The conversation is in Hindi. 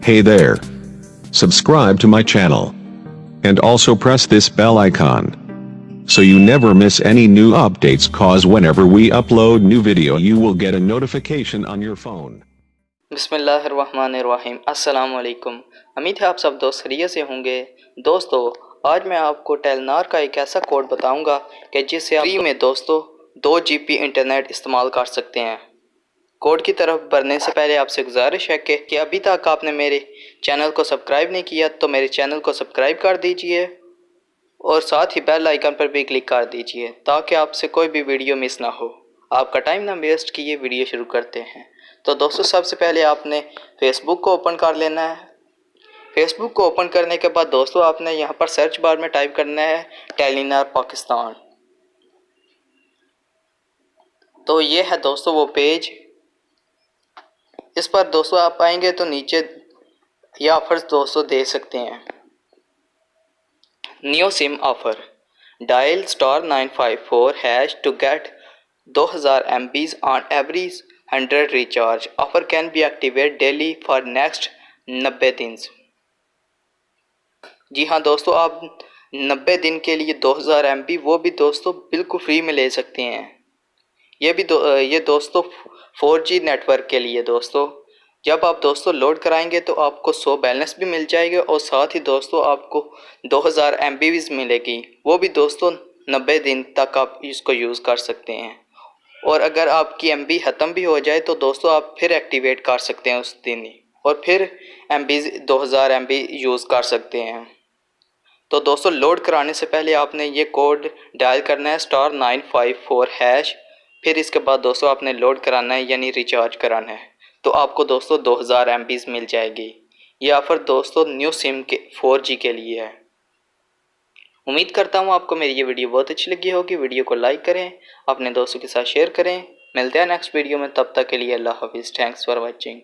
Hey there. Subscribe to my channel. And also press this bell icon. So you never miss any new updates, cause whenever we upload new video you will get a notification on your phone. बिस्मिल्लाहिर्रहमानिर्रहीम अस्सलाम वालेकुम। उम्मीद है आप सब दोस्त खैरियत से होंगे। दोस्तों, आज मैं आपको टेलनॉर का एक ऐसा कोड बताऊंगा कि जिससे आप फ्री में दोस्तों 2 GB इंटरनेट इस्तेमाल कर सकते हैं। कोड की तरफ बढ़ने से पहले आपसे गुजारिश है कि अभी तक आपने मेरे चैनल को सब्सक्राइब नहीं किया तो मेरे चैनल को सब्सक्राइब कर दीजिए और साथ ही बेल आइकन पर भी क्लिक कर दीजिए ताकि आपसे कोई भी वीडियो मिस ना हो। आपका टाइम ना वेस्ट किए वीडियो शुरू करते हैं। तो दोस्तों, सबसे पहले आपने फेसबुक को ओपन कर लेना है। फेसबुक को ओपन करने के बाद दोस्तों आपने यहाँ पर सर्च बार में टाइप करना है टेलीनॉर पाकिस्तान। तो ये है दोस्तों वो पेज। इस पर दोस्तों आप आएंगे तो नीचे ये ऑफर्स दोस्तों दे सकते हैं। New SIM offer, dial *954# to get 2000 MB on every 100 recharge. Offer can be activate daily for next 90 दिन। जी हाँ दोस्तों, आप 90 दिन के लिए 2000 MB वो भी दोस्तों बिल्कुल फ्री में ले सकते हैं। ये दोस्तों 4G नेटवर्क के लिए दोस्तों। जब आप दोस्तों लोड कराएंगे तो आपको 100 बैलेंस भी मिल जाएगा और साथ ही दोस्तों आपको 2000 MB भी मिलेगी। वो भी दोस्तों 90 दिन तक आप इसको यूज़ कर सकते हैं। और अगर आपकी MB ख़त्म भी हो जाए तो दोस्तों आप फिर एक्टिवेट कर सकते हैं उस दिन ही और फिर MB 2000 MB यूज़ कर सकते हैं। तो दोस्तों लोड कराने से पहले आपने ये कोड डायल करना है *954#। फिर इसके बाद दोस्तों आपने लोड कराना है यानी रिचार्ज कराना है तो आपको दोस्तों 2000 MB मिल जाएगी। ये ऑफ़र दोस्तों न्यू सिम के 4G के लिए है। उम्मीद करता हूँ आपको मेरी ये वीडियो बहुत अच्छी लगी होगी। वीडियो को लाइक करें, अपने दोस्तों के साथ शेयर करें। मिलते हैं नेक्स्ट वीडियो में, तब तक के लिए अल्लाह हाफिज़। Thanks for watching.